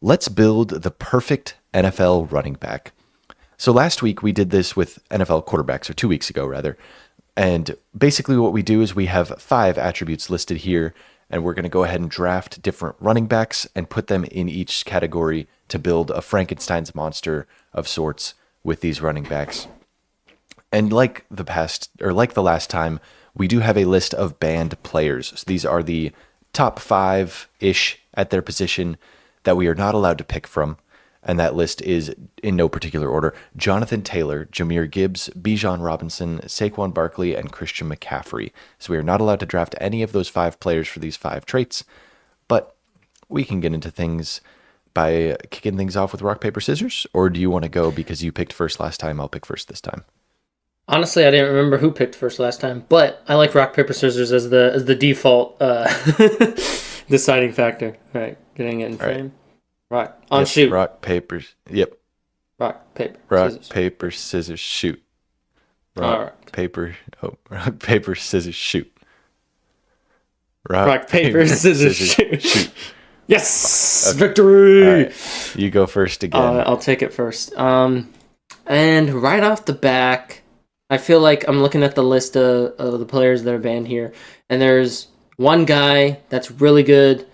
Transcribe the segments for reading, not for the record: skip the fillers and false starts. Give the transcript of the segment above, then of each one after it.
Let's build the perfect NFL running back. So last week we did this with NFL quarterbacks, or 2 weeks ago rather. And basically what we do is we have 5 attributes listed here, and we're going to go ahead and draft different running backs and put them in each category to build a Frankenstein's monster of sorts with these running backs. And like the last time, we do have a list of banned players. So these are the top 5-ish at their position that we are not allowed to pick from. And that list is in no particular order: Jonathan Taylor, Jahmyr Gibbs, Bijan Robinson, Saquon Barkley, and Christian McCaffrey. So we are not allowed to draft any of those 5 players for these 5 traits. But we can get into things by kicking things off with rock, paper, scissors. Or do you want to go because you picked first last time? I'll pick first this time. Honestly, I didn't remember who picked first last time, but I like rock, paper, scissors as the default deciding factor. All right, getting it in frame. Right. On shoot. Rock, paper. Yep. Rock, paper, rock, scissors. paper, scissors, shoot. Rock, paper. Oh, rock, paper, scissors, shoot. Rock, paper, scissors, shoot. Yes, okay. Victory. All right. You go first again. I'll take it first. And right off the back, I feel like I'm looking at the list of the players that are banned here, and there's one guy that's really good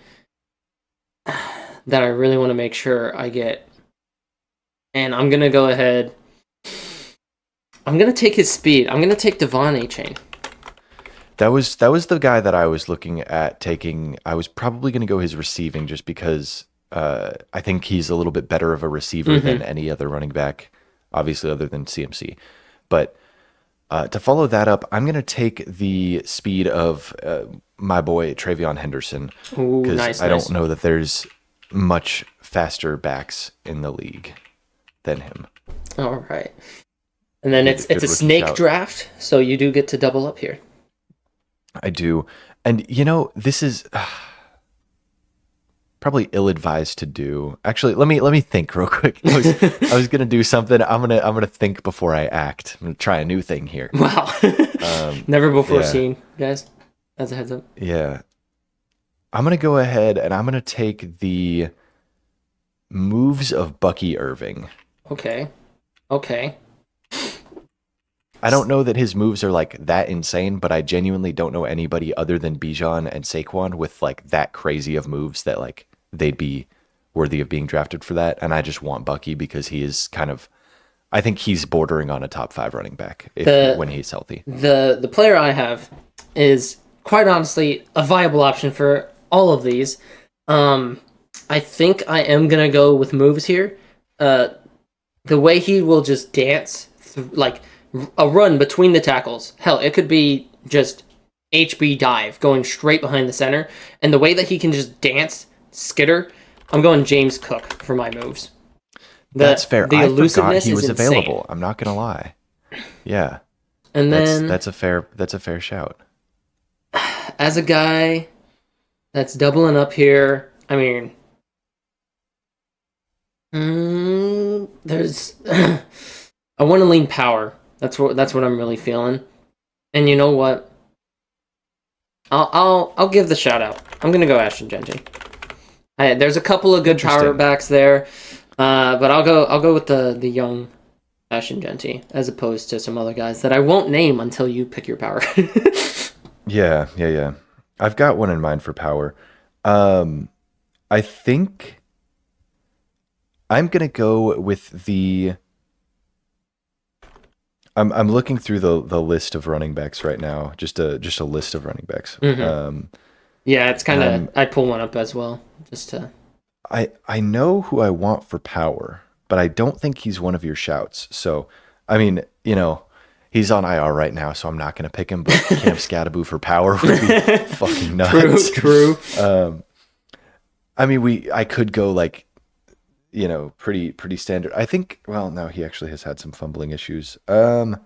that I really want to make sure I get. And I'm going to go ahead. I'm going to take his speed. I'm going to take Devon A-Chain. That was the guy that I was looking at taking. I was probably going to go his receiving just because I think he's a little bit better of a receiver than any other running back, obviously other than CMC. But to follow that up, I'm going to take the speed of my boy Travion Henderson, because I don't know that there's much faster backs in the league than him. All right. And then it's a snake draft, so you do get to double up here. I do. And this is probably ill-advised to do. Actually, let me think real quick. I was going to do something. I'm going to think before I act. I'm going to try a new thing here. Wow. Never before seen, guys. As a heads up. Yeah. I'm going to go ahead and I'm going to take the moves of Bucky Irving. Okay. I don't know that his moves are like that insane, but I genuinely don't know anybody other than Bijan and Saquon with like that crazy of moves that like they'd be worthy of being drafted for that. And I just want Bucky because he is I think he's bordering on a top 5 running back when he's healthy. The player I have is quite honestly a viable option for all of these. I think I am going to go with moves here. The way he will just dance like a run between the tackles. Hell, it could be just HB dive going straight behind the center. And the way that he can just dance, skitter, I'm going James Cook for my moves. That's fair. The elusiveness he was is available. insane. I'm not gonna lie. Yeah, and then that's a fair shout. As a guy that's doubling up here, I mean, there's I want to lean power. That's what I'm really feeling. And you know what? I'll give the shout out. I'm gonna go Ashton Genty. There's a couple of good power backs there, but I'll go with the young Ashton Genty as opposed to some other guys that I won't name until you pick your power. Yeah. I've got one in mind for power. I think I'm gonna go with the. I'm looking through the list of running backs right now. Just a list of running backs. Yeah, it's kind of. I pull one up as well, just to. I know who I want for power, but I don't think he's one of your shouts. So, I mean, he's on IR right now, so I'm not going to pick him. But Camp Scadaboo for power would be fucking nuts. True. I mean, I could go like. Pretty standard. I think, well, no, he actually has had some fumbling issues. I'm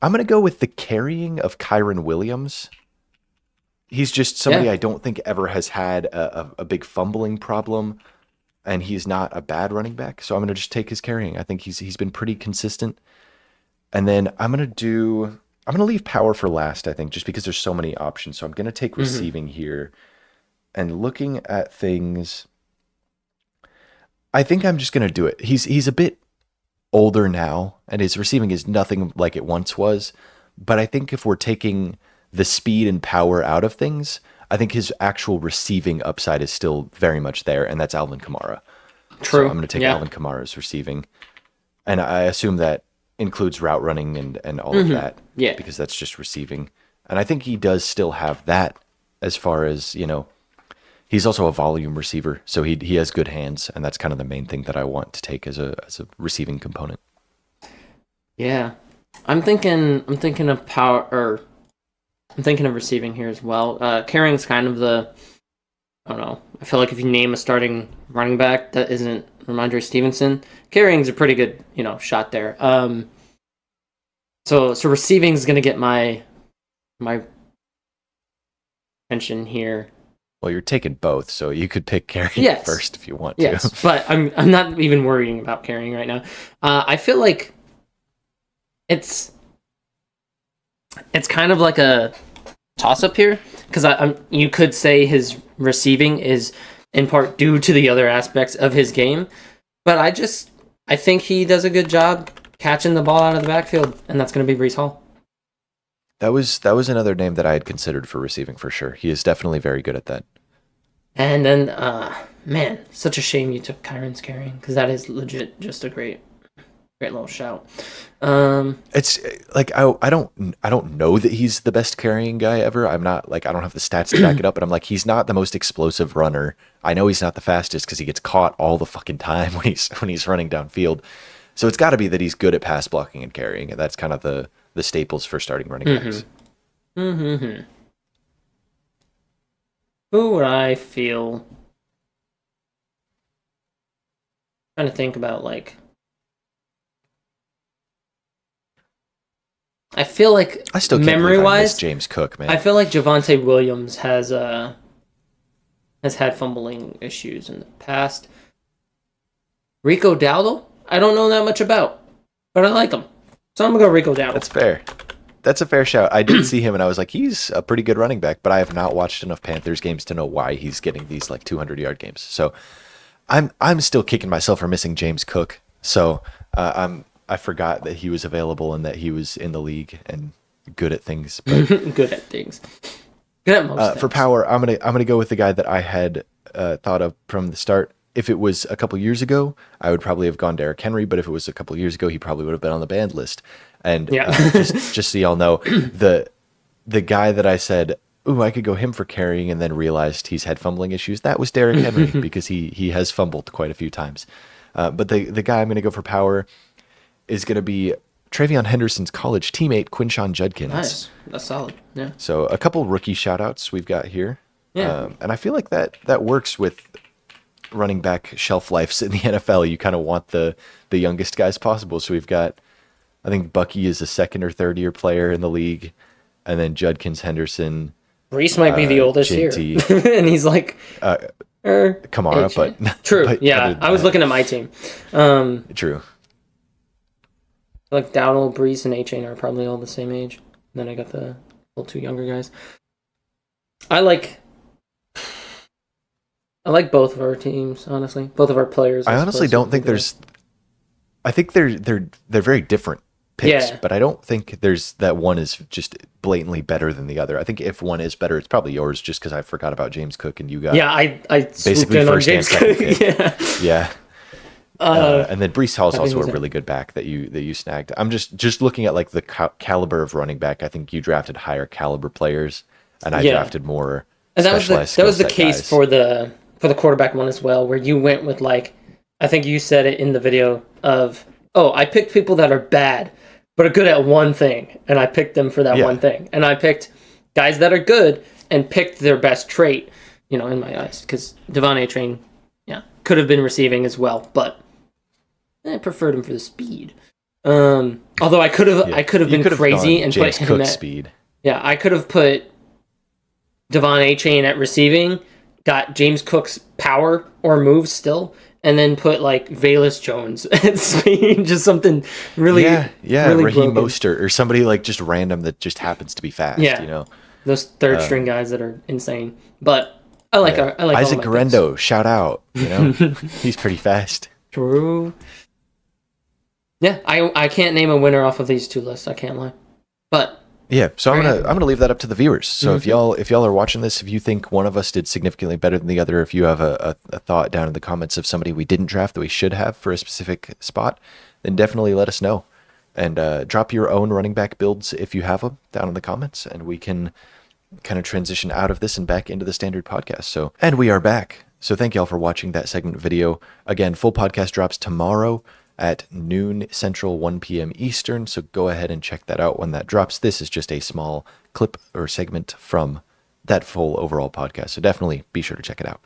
going to go with the carrying of Kyron Williams. He's just somebody I don't think ever has had a big fumbling problem, and he's not a bad running back. So I'm going to just take his carrying. I think he's been pretty consistent. And then I'm going to leave power for last, I think, just because there's so many options. So I'm going to take receiving here. And looking at things, I think I'm just gonna do it. He's a bit older now, and his receiving is nothing like it once was. But I think if we're taking the speed and power out of things, I think his actual receiving upside is still very much there, and that's Alvin Kamara. So True. I'm going to take Yeah. Alvin Kamara's receiving, and I assume that includes route running and all of that, Yeah. because that's just receiving. And I think he does still have that as far as, he's also a volume receiver, so he has good hands, and that's kind of the main thing that I want to take as a receiving component. Yeah. I'm thinking of power, or I'm thinking of receiving here as well. Carrying's kind of I don't know. I feel like if you name a starting running back that isn't Ramondre Stevenson, carrying's a pretty good, shot there. So receiving's gonna get my attention here. Well, you're taking both, so you could pick carrying Yes. first if you want to. Yes, but I'm not even worrying about carrying right now. I feel like it's kind of like a toss up here, because you could say his receiving is in part due to the other aspects of his game, but I think he does a good job catching the ball out of the backfield, and that's going to be Breece Hall. That was another name that I had considered for receiving for sure. He is definitely very good at that. And then, man, such a shame you took Kyron's carrying, because that is legit just a great little shout. It's like I don't know that he's the best carrying guy ever. I'm not like, I don't have the stats to back it up, but I'm like, he's not the most explosive runner. I know he's not the fastest because he gets caught all the fucking time when he's running downfield. So it's got to be that he's good at pass blocking and carrying, and that's kind of the staples for starting running backs. Mm-hmm. Who would I feel? Trying to think about, like, I feel like I still can't believe I missed memory-wise, James Cook, man. I feel like Javonte Williams has had fumbling issues in the past. Rico Dowdle, I don't know that much about, but I like him, so I'm gonna go Rico Dowdle. That's fair. That's a fair shout. I did see him, and I was like, he's a pretty good running back, but I have not watched enough Panthers games to know why he's getting these like 200-yard games. So I'm still kicking myself for missing James Cook. So I forgot that he was available and that he was in the league and good at things. But, Good at things. Good at most things. for power, I'm gonna go with the guy that I had thought of from the start. If it was a couple years ago, I would probably have gone Derrick Henry. But if it was a couple years ago, he probably would have been on the banned list. And just so y'all know, the guy that I said, ooh, I could go him for carrying, and then realized he's had fumbling issues, that was Derrick Henry because he has fumbled quite a few times. But the guy I'm going to go for power is going to be Travion Henderson's college teammate, Quinshon Judkins. Nice. That's solid. Yeah. So a couple rookie shout-outs we've got here. Yeah. And I feel like that works with running back shelf lives in the NFL. You kind of want the youngest guys possible. So we've got, I think Bucky is a second or third year player in the league, and then Judkins, Henderson. Reese might be the oldest JT. here, and he's like Kamara, but true. but Yeah, other than I was that, looking at my team. True. Like Dowdle, Brees, and A-Chain are probably all the same age. Then I got the little two younger guys. I like both of our teams, honestly. Both of our players. I honestly don't think there's. I think they're very different picks, Yeah. but I don't think there's that one is just blatantly better than the other. I think if one is better, it's probably yours, just because I forgot about James Cook and you got I basically in on first and James second Cook. pick. Yeah. Yeah. And then Brees Hall's I think also a he's really good back that you snagged. I'm just looking at like the caliber of running back. I think you drafted higher caliber players, and I drafted more. And that was the skill set case guys. for the quarterback one as well, where you went with, like, I think you said it in the video of, oh, I picked people that are bad but are good at one thing, and I picked them for that one thing. And I picked guys that are good and picked their best trait, in my eyes, because Devon A-Train, could have been receiving as well, but I preferred him for the speed. Although I could have been crazy and James put him Cook at speed. Yeah, I could have put Devon A-Chain at receiving, got James Cook's power or moves still, and then put like Velus Jones at speed, just something really really Raheem broken. Mostert or somebody like just random that just happens to be fast. Yeah. Those third string guys that are insane. But I like our I like all Isaac my picks. Garendo, shout out. He's pretty fast. True. Yeah, I can't name a winner off of these two lists. I can't lie. But Yeah, so Very I'm happy. gonna leave that up to the viewers. So if y'all are watching this, if you think one of us did significantly better than the other, if you have a thought down in the comments of somebody we didn't draft that we should have for a specific spot, then definitely let us know. And drop your own running back builds if you have them down in the comments, and we can kind of transition out of this and back into the standard podcast. So, and we are back. So thank y'all for watching that segment video. Again, full podcast drops tomorrow at noon Central, 1 p.m. Eastern. So go ahead and check that out when that drops. This is just a small clip or segment from that full overall podcast. So definitely be sure to check it out.